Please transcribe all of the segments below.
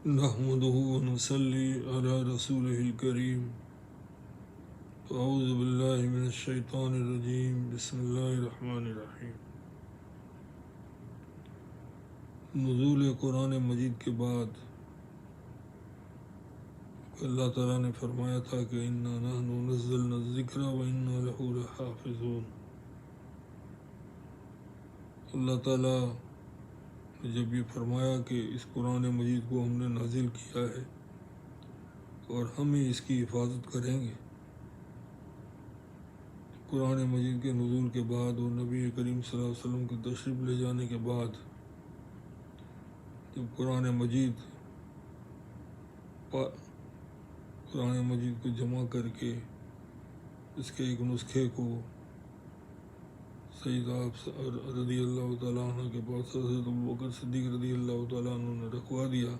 نحمده ونصلي على رسوله الكريم. أعوذ بالله من الشيطان الرجيم. بسم الله الرحمن الرحیم. نزول قرآن مجید کے بعد اللہ تعالیٰ نے فرمایا تھا کہ اِنَّا نَحْنُ نَزَّلْنَا الذِّكْرَ وَإِنَّا لَهُ لَحَافِظُونَ. اللہ تعالیٰ نے جب یہ فرمایا کہ اس قرآن مجید کو ہم نے نازل کیا ہے اور ہم ہی اس کی حفاظت کریں گے، قرآن مجید کے نزول کے بعد اور نبی کریم صلی اللہ علیہ وسلم کے تشریف لے جانے کے بعد جب قرآن مجید کو جمع کر کے اس کے ایک نسخے کو سید آپ رضی اللہ تعالیٰ عنہ کے پاس حضرت ابوبکر صدیق رضی اللہ تعالیٰ عنہ نے رکھوا دیا،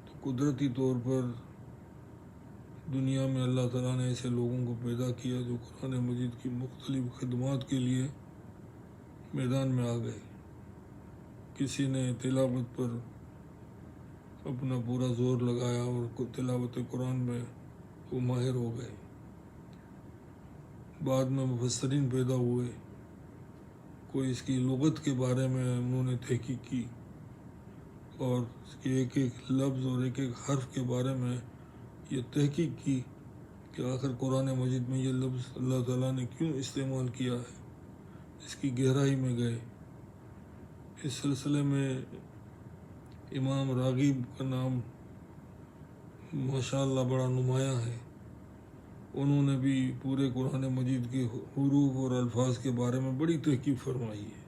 تو قدرتی طور پر دنیا میں اللہ تعالیٰ نے ایسے لوگوں کو پیدا کیا جو قرآن مجید کی مختلف خدمات کے لیے میدان میں آ گئے. کسی نے تلاوت پر اپنا پورا زور لگایا اور تلاوت قرآن میں وہ ماہر ہو گئے. بعد میں مفسرین پیدا ہوئے، کوئی اس کی لغت کے بارے میں انہوں نے تحقیق کی اور اس کے ایک ایک لفظ اور ایک ایک حرف کے بارے میں یہ تحقیق کی کہ آخر قرآن مجید میں یہ لفظ اللہ تعالیٰ نے کیوں استعمال کیا ہے، اس کی گہرائی میں گئے. اس سلسلے میں امام راغب کا نام ماشاءاللہ بڑا نمایاں ہے. انہوں نے بھی پورے قرآن مجید کے حروف اور الفاظ کے بارے میں بڑی تحقیق فرمائی ہے.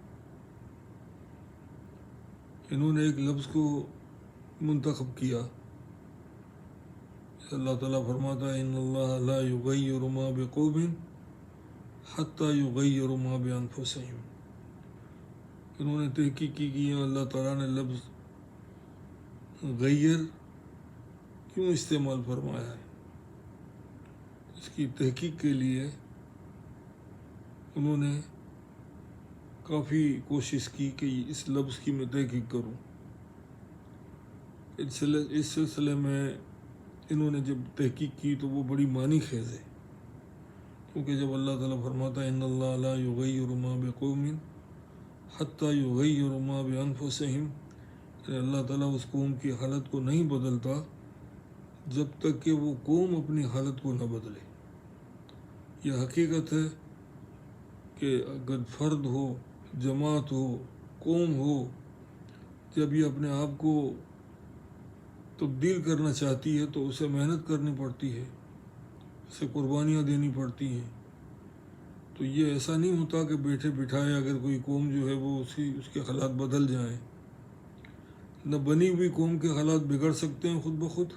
انہوں نے ایک لفظ کو منتخب کیا. اللہ تعالیٰ فرماتا ہے ان اللہ لا یغیر ما بقوم حتی یغیر ما بانفسہم. انہوں نے تحقیق کی کہ اللہ تعالیٰ نے لفظ غیر کیوں استعمال فرمایا ہے. اس کی تحقیق کے لیے انہوں نے کافی کوشش کی کہ اس لفظ کی میں تحقیق کروں. اس سلسلے میں انہوں نے جب تحقیق کی تو وہ بڑی معنی خیز ہے، کیونکہ جب اللہ تعالیٰ فرماتا ہے ان اللہ لا یغیر ما بقوم حتی یغیر ما بانفسہم، اللہ تعالیٰ اس قوم کی حالت کو نہیں بدلتا جب تک کہ وہ قوم اپنی حالت کو نہ بدلے. یہ حقیقت ہے کہ اگر فرد ہو، جماعت ہو، قوم ہو، جب یہ اپنے آپ کو تبدیل کرنا چاہتی ہے تو اسے محنت کرنی پڑتی ہے، اسے قربانیاں دینی پڑتی ہیں. تو یہ ایسا نہیں ہوتا کہ بیٹھے بٹھائے اگر کوئی قوم جو ہے وہ اس کے حالات بدل جائیں. نہ بنی ہوئی قوم کے حالات بگڑ سکتے ہیں خود بخود،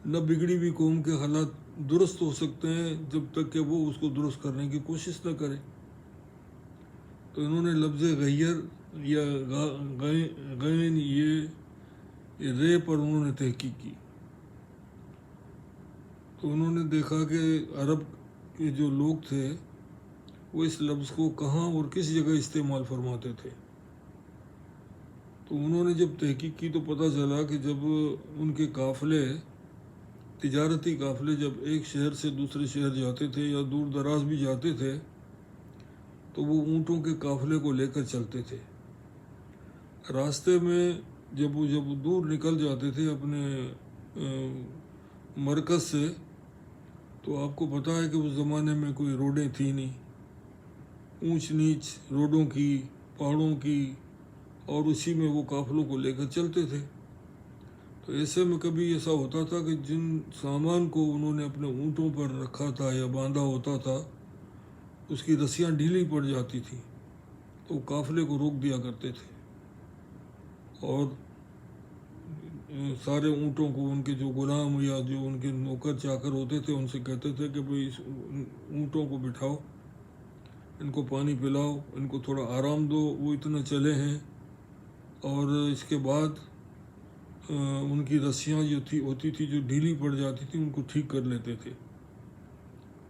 نہ بگڑی ہوئی قوم کے حالات درست ہو سکتے ہیں جب تک کہ وہ اس کو درست کرنے کی کوشش نہ کرے. تو انہوں نے لفظ غیر یا غین یہ رے پر انہوں نے تحقیق کی. تو انہوں نے دیکھا کہ عرب کے جو لوگ تھے وہ اس لفظ کو کہاں اور کس جگہ استعمال فرماتے تھے. تو انہوں نے جب تحقیق کی تو پتہ چلا کہ جب ان کے قافلے، تجارتی قافلے جب ایک شہر سے دوسرے شہر جاتے تھے یا دور دراز بھی جاتے تھے تو وہ اونٹوں کے قافلے کو لے کر چلتے تھے. راستے میں جب وہ دور نکل جاتے تھے اپنے مرکز سے، تو آپ کو پتہ ہے کہ اس زمانے میں کوئی روڈیں تھیں نہیں، اونچ نیچ روڈوں کی، پہاڑوں کی، اور اسی میں وہ قافلوں کو لے کر چلتے تھے. تو ایسے میں کبھی ایسا ہوتا تھا کہ جن سامان کو انہوں نے اپنے اونٹوں پر رکھا تھا یا باندھا ہوتا تھا اس کی رسیاں ڈھیلی پڑ جاتی تھیں تو وہ قافلے کو روک دیا کرتے تھے اور سارے اونٹوں کو ان کے جو غلام یا جو ان کے نوکر چاکر ہوتے تھے ان سے کہتے تھے کہ بھئی اس اونٹوں کو بٹھاؤ، ان کو پانی پلاؤ، ان کو تھوڑا آرام دو، وہ اتنا چلے ہیں. اور اس کے بعد ان کی رسیاں جو ہوتی تھی جو ڈھیلی پڑ جاتی تھی ان کو ٹھیک کر لیتے تھے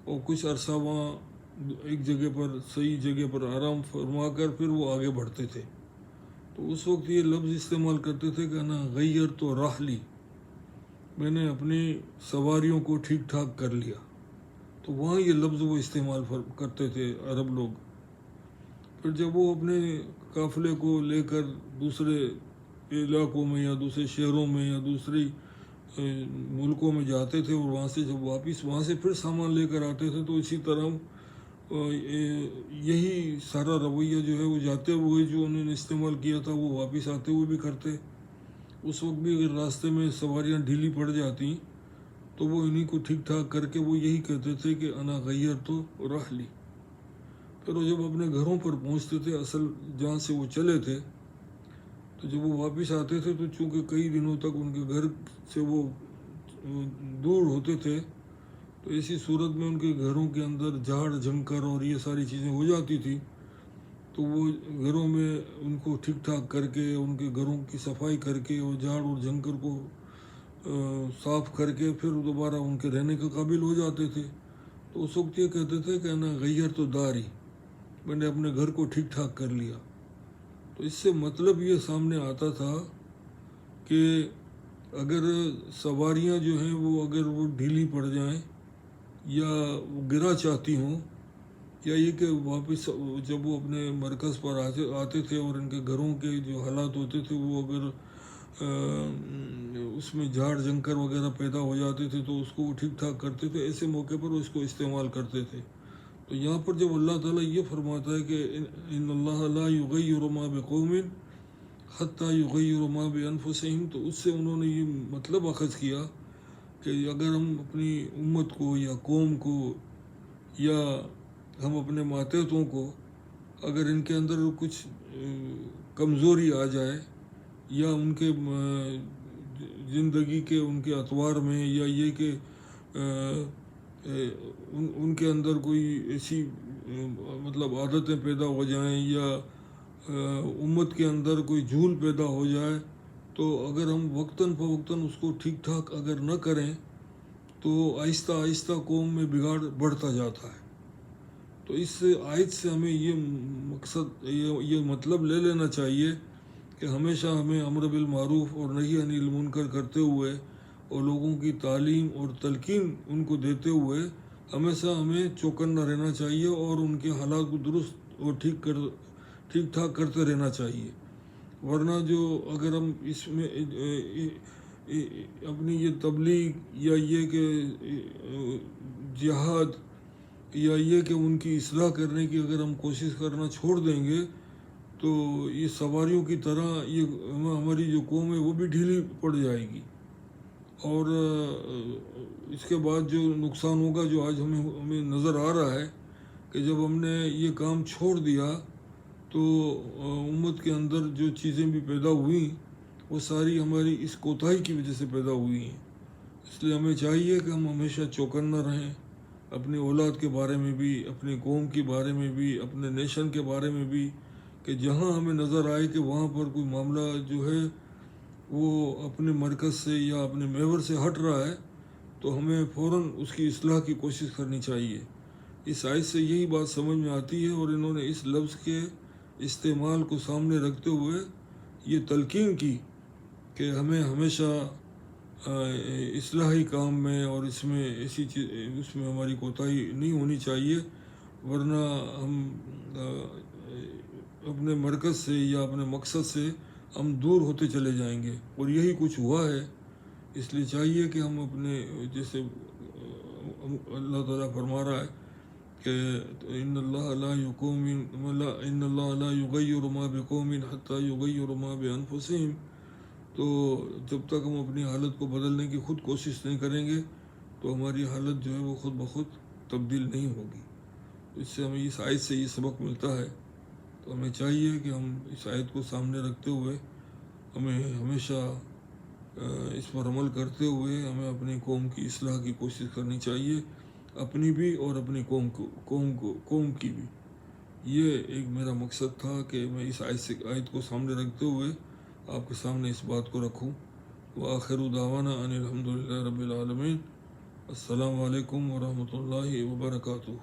اور کچھ عرصہ وہاں ایک جگہ پر صحیح جگہ پر آرام فرما کر پھر وہ آگے بڑھتے تھے. تو اس وقت یہ لفظ استعمال کرتے تھے کہ انا غیر تو راحلی، میں نے اپنی سواریوں کو ٹھیک ٹھاک کر لیا. تو وہاں یہ لفظ وہ استعمال کرتے تھے عرب لوگ. پھر جب وہ اپنے قافلے کو لے کر دوسرے علاقوں میں یا دوسرے شہروں میں یا دوسری ملکوں میں جاتے تھے اور وہاں سے جب واپس وہاں سے پھر سامان لے کر آتے تھے، تو اسی طرح یہی سارا رویہ جو ہے وہ جاتے ہوئے جو انہوں نے استعمال کیا تھا وہ واپس آتے ہوئے بھی کرتے. اس وقت بھی اگر راستے میں سواریاں ڈھیلی پڑ جاتی تو وہ انہی کو ٹھیک ٹھاک کر کے وہ یہی کہتے تھے کہ انا غیر تو راحلی. پھر وہ جب اپنے گھروں پر پہنچتے تھے اصل جہاں سے وہ چلے تھے، تو جب وہ واپس آتے تھے تو چونکہ کئی دنوں تک ان کے گھر سے وہ دور ہوتے تھے، تو ایسی صورت میں ان کے گھروں کے اندر جھاڑ جھنکر اور یہ ساری چیزیں ہو جاتی تھی. تو وہ گھروں میں ان کو ٹھیک ٹھاک کر کے ان کے گھروں کی صفائی کر کے اور جھاڑ اور جھنکر کو صاف کر کے پھر دوبارہ ان کے رہنے کے قابل ہو جاتے تھے. تو اس وقت یہ کہتے تھے کہ انا غیر تو داری، میں نے اپنے گھر کو ٹھیک ٹھاک کر لیا. تو اس سے مطلب یہ سامنے آتا تھا کہ اگر سواریاں جو ہیں وہ اگر وہ ڈھیلی پڑ جائیں یا وہ گرا چاہتی ہوں، یا یہ کہ واپس جب وہ اپنے مرکز پر آتے تھے اور ان کے گھروں کے جو حالات ہوتے تھے وہ اگر اس میں جھاڑ جھنکر وغیرہ پیدا ہو جاتے تھے تو اس کو وہ ٹھیک ٹھاک کرتے تھے. ایسے موقع پر اس کو استعمال کرتے تھے. تو یہاں پر جب اللہ تعالیٰ یہ فرماتا ہے کہ ان اللہ لا یغیر ما بقوم حتی یغیر ما بانفسہم، تو اس سے انہوں نے یہ مطلب اخذ کیا کہ اگر ہم اپنی امت کو یا قوم کو یا ہم اپنے ماتحتوں کو اگر ان کے اندر کچھ کمزوری آ جائے یا ان کے زندگی کے ان کے اطوار میں یا یہ کہ ان کے اندر کوئی ایسی مطلب عادتیں پیدا ہو جائیں یا امت کے اندر کوئی جھول پیدا ہو جائے، تو اگر ہم وقتاً فوقتاً اس کو ٹھیک ٹھاک اگر نہ کریں تو آہستہ آہستہ قوم میں بگاڑ بڑھتا جاتا ہے. تو اس آیت سے ہمیں یہ مقصد یہ مطلب لے لینا چاہیے کہ ہمیشہ ہمیں امر بالمعروف اور نہی عن المنکر کرتے ہوئے اور لوگوں کی تعلیم اور تلقین ان کو دیتے ہوئے ہمیشہ ہمیں چوکنا رہنا چاہیے اور ان کے حالات کو درست اور ٹھیک ٹھاک کرتے رہنا چاہیے. ورنہ جو اگر ہم اس میں اپنی یہ تبلیغ یا یہ کہ جہاد یا یہ کہ ان کی اصلاح کرنے کی اگر ہم کوشش کرنا چھوڑ دیں گے تو یہ سواریوں کی طرح یہ ہماری جو قوم ہے وہ بھی ڈھیلی پڑ جائے گی. اور اس کے بعد جو نقصان ہوگا جو آج ہمیں نظر آ رہا ہے کہ جب ہم نے یہ کام چھوڑ دیا تو امت کے اندر جو چیزیں بھی پیدا ہوئیں وہ ساری ہماری اس کوتاہی کی وجہ سے پیدا ہوئی ہیں. اس لیے ہمیں چاہیے کہ ہم ہمیشہ چوکنا رہیں اپنی اولاد کے بارے میں بھی، اپنی قوم کے بارے میں بھی، اپنے نیشن کے بارے میں بھی، کہ جہاں ہمیں نظر آئے کہ وہاں پر کوئی معاملہ جو ہے وہ اپنے مرکز سے یا اپنے محور سے ہٹ رہا ہے تو ہمیں فوراً اس کی اصلاح کی کوشش کرنی چاہیے. اس آیت سے یہی بات سمجھ میں آتی ہے اور انہوں نے اس لفظ کے استعمال کو سامنے رکھتے ہوئے یہ تلقین کی کہ ہمیں ہمیشہ اصلاحی کام میں اور اس میں ایسی چیز اس میں ہماری کوتاہی نہیں ہونی چاہیے، ورنہ ہم اپنے مرکز سے یا اپنے مقصد سے ہم دور ہوتے چلے جائیں گے. اور یہی کچھ ہوا ہے. اس لیے چاہیے کہ ہم اپنے جیسے اللہ تعالیٰ فرما رہا ہے کہ ان اللہ لا یغیر ما بقوم حتی یغیر ما بانفسہم، تو جب تک ہم اپنی حالت کو بدلنے کی خود کوشش نہیں کریں گے تو ہماری حالت جو ہے وہ خود بخود تبدیل نہیں ہوگی. اس سے ہمیں اس آیت سے یہ سبق ملتا ہے. تو ہمیں چاہیے کہ ہم اس آیت کو سامنے رکھتے ہوئے ہمیں ہمیشہ اس پر عمل کرتے ہوئے ہمیں اپنی قوم کی اصلاح کی کوشش کرنی چاہیے، اپنی بھی اور اپنی قوم کی بھی. یہ ایک میرا مقصد تھا کہ میں اس آیت کو سامنے رکھتے ہوئے آپ کے سامنے اس بات کو رکھوں. وآخر دعوانا ان الحمد للہ رب العالمین. السلام علیکم ورحمۃ اللہ وبرکاتہ.